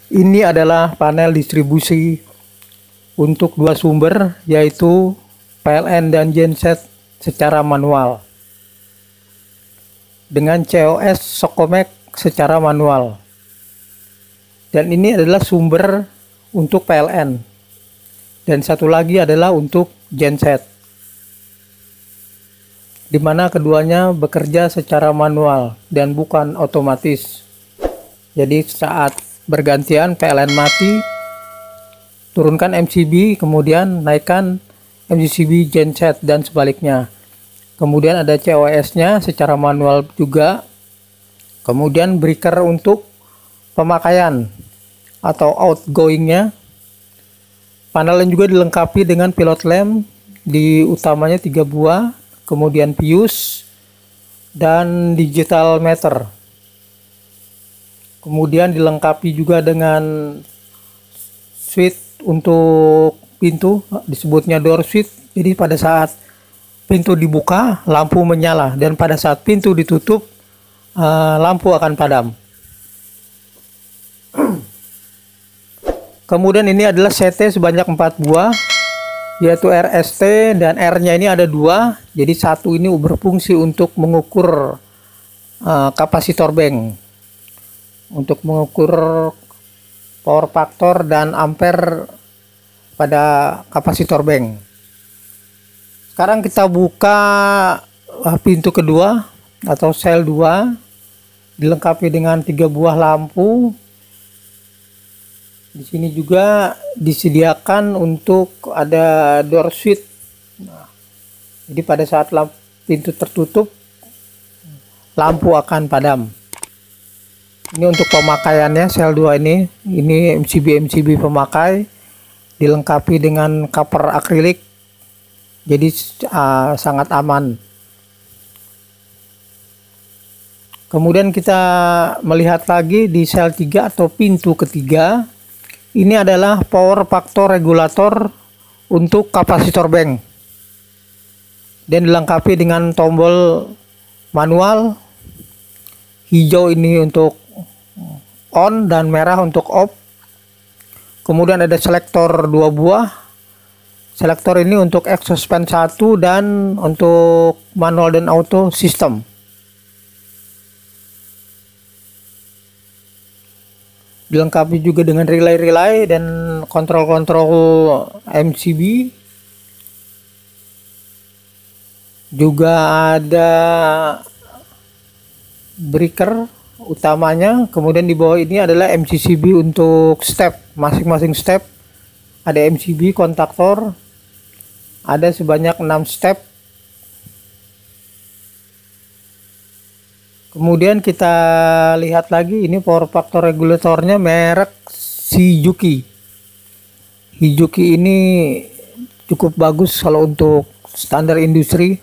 Ini adalah panel distribusi untuk dua sumber, yaitu PLN dan genset secara manual dengan COS Sokomek secara manual. Dan ini adalah sumber untuk PLN, dan satu lagi adalah untuk genset, di mana keduanya bekerja secara manual dan bukan otomatis. Jadi saat bergantian PLN mati, turunkan MCB, kemudian naikkan MCB genset dan sebaliknya. Kemudian ada COS-nya secara manual juga. Kemudian breaker untuk pemakaian atau outgoing-nya. Panel yang juga dilengkapi dengan pilot lamp, di utamanya 3 buah, kemudian fuse dan digital meter. Kemudian dilengkapi juga dengan switch untuk pintu, disebutnya door switch. Jadi pada saat pintu dibuka, lampu menyala, dan pada saat pintu ditutup, lampu akan padam. Kemudian ini adalah CT sebanyak 4 buah, yaitu RST, dan R-nya ini ada 2. Jadi satu ini berfungsi untuk mengukur kapasitor bank, untuk mengukur power factor dan ampere pada kapasitor bank. Sekarang kita buka pintu kedua atau sel 2, dilengkapi dengan 3 buah lampu. Di sini juga disediakan untuk ada door switch. Nah, jadi pada saat pintu tertutup, lampu akan padam. Ini untuk pemakaiannya, sel 2 ini MCB pemakai, dilengkapi dengan cover akrilik, jadi sangat aman. Kemudian kita melihat lagi di sel 3 atau pintu ketiga. Ini adalah power factor regulator untuk kapasitor bank, dan dilengkapi dengan tombol manual. Hijau ini untuk on dan merah untuk off. Kemudian ada selektor 2 buah. Selektor ini untuk exhaust fan 1 dan untuk manual dan auto sistem. Dilengkapi juga dengan relay dan kontrol-kontrol MCB. Juga ada breaker utamanya. Kemudian di bawah ini adalah MCB untuk step, masing-masing step ada MCB kontaktor, ada sebanyak 6 step. Kemudian kita lihat lagi, ini power factor regulatornya merek Hijuki. Hijuki ini cukup bagus kalau untuk standar industri.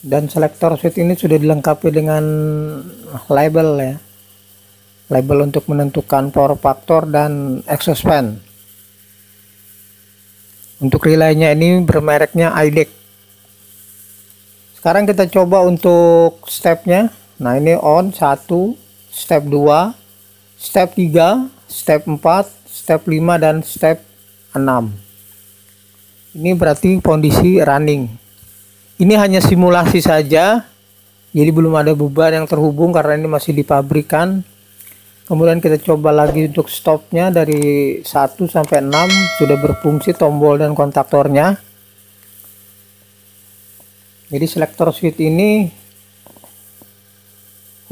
Dan selektor switch ini sudah dilengkapi dengan label ya. Label untuk menentukan power factor dan exhaust fan. Untuk relaynya ini bermereknya IDEC. Sekarang kita coba untuk stepnya. Nah, ini on 1, step 2, step 3, step 4, step 5, dan step 6. Ini berarti kondisi running. Ini hanya simulasi saja, jadi belum ada beban yang terhubung karena ini masih di pabrikan. Kemudian kita coba lagi untuk stopnya, dari 1 sampai 6 sudah berfungsi tombol dan kontaktornya. Jadi selektor switch ini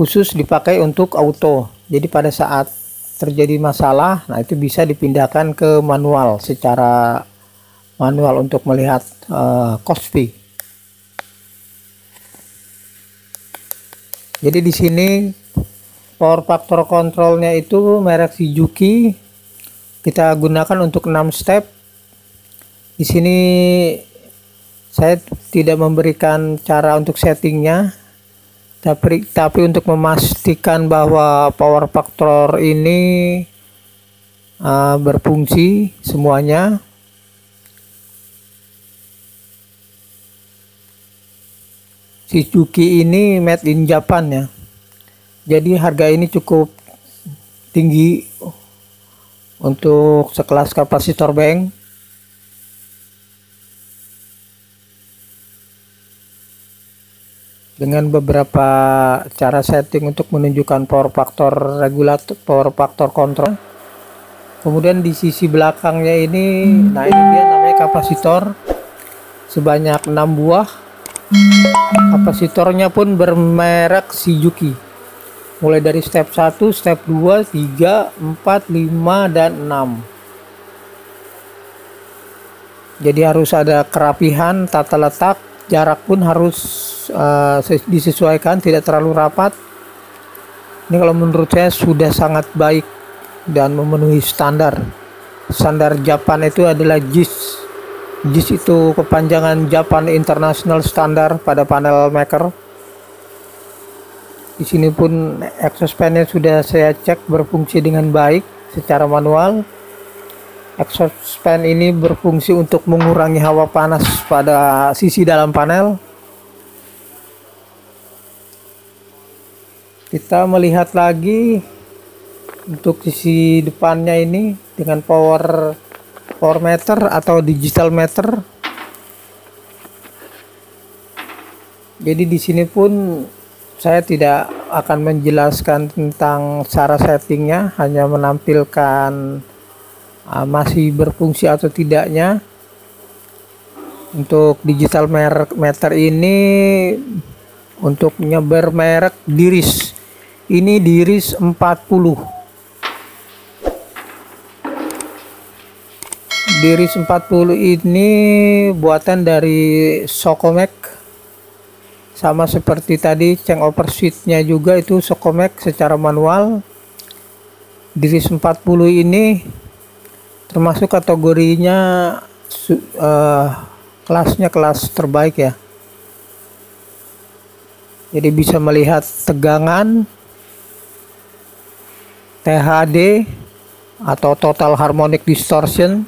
khusus dipakai untuk auto. Jadi pada saat terjadi masalah, nah itu bisa dipindahkan ke manual, secara manual untuk melihat Kospi. Jadi di sini power factor kontrolnya itu merek Hijuki. Kita gunakan untuk 6 step. Di sini saya tidak memberikan cara untuk settingnya, tapi untuk memastikan bahwa power factor ini berfungsi semuanya. Hijuki ini made in Japan ya. Jadi harga ini cukup tinggi untuk sekelas kapasitor bank. Dengan beberapa cara setting untuk menunjukkan power factor regulator, power factor kontrol. Kemudian di sisi belakangnya ini, nah ini dia namanya kapasitor sebanyak 6 buah. Kapasitornya pun bermerek Shizuki. Mulai dari step 1, step 2, 3, 4, 5, dan 6. Jadi harus ada kerapihan tata letak, jarak pun harus disesuaikan, tidak terlalu rapat. Ini kalau menurut saya sudah sangat baik dan memenuhi standar. Standar Japan itu adalah JIS. JIS itu kepanjangan Japan International Standard pada panel maker. Di sini pun exhaust fan-nya sudah saya cek berfungsi dengan baik secara manual. Exhaust fan ini berfungsi untuk mengurangi hawa panas pada sisi dalam panel. Kita melihat lagi untuk sisi depannya ini dengan power meter atau digital meter. Jadi di sini pun saya tidak akan menjelaskan tentang cara settingnya, hanya menampilkan masih berfungsi atau tidaknya. Untuk digital meter ini untuknya bermerek Diris. Ini Diris 40. Diris 40 ini buatan dari Sokomek. Sama seperti tadi change over switch-nya juga itu Sokomek secara manual. Diris 40 ini termasuk kategorinya kelasnya kelas terbaik ya. Jadi bisa melihat tegangan, THD atau total harmonic distortion,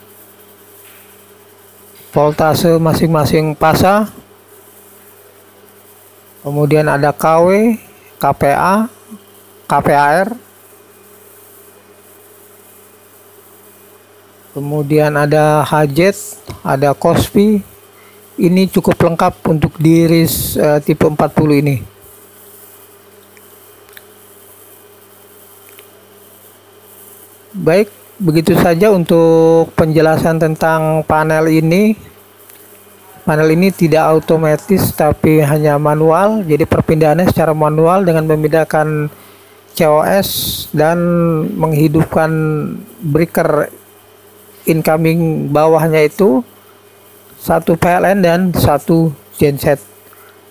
voltase masing-masing fasa, kemudian ada KW, KPA, KPAR, kemudian ada Hajet, ada Kospi. Ini cukup lengkap untuk Diris tipe 40 ini. Baik, begitu saja untuk penjelasan tentang panel ini. Panel ini tidak otomatis tapi hanya manual. Jadi perpindahannya secara manual dengan memindahkan COS dan menghidupkan breaker incoming bawahnya itu, satu PLN dan satu genset.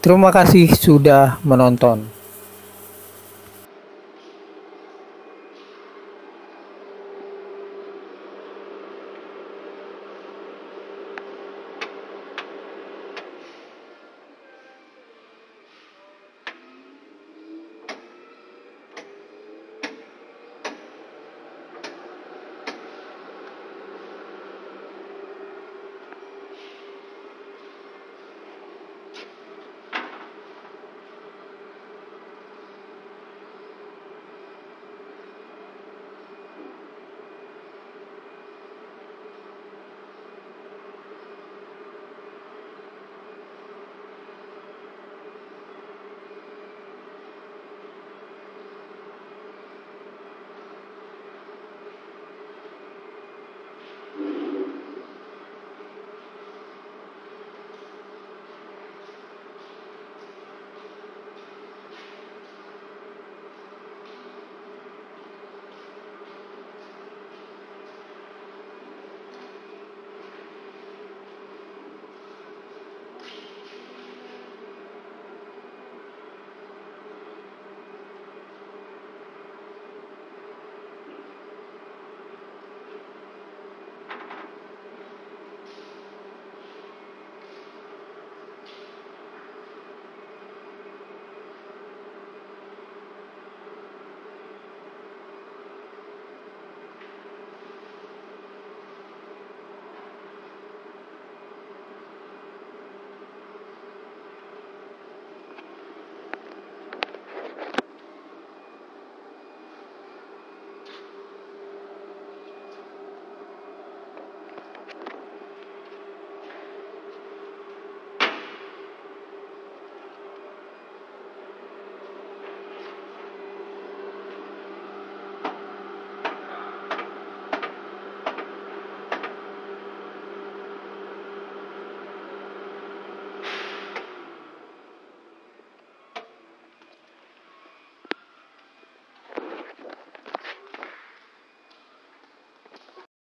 Terima kasih sudah menonton.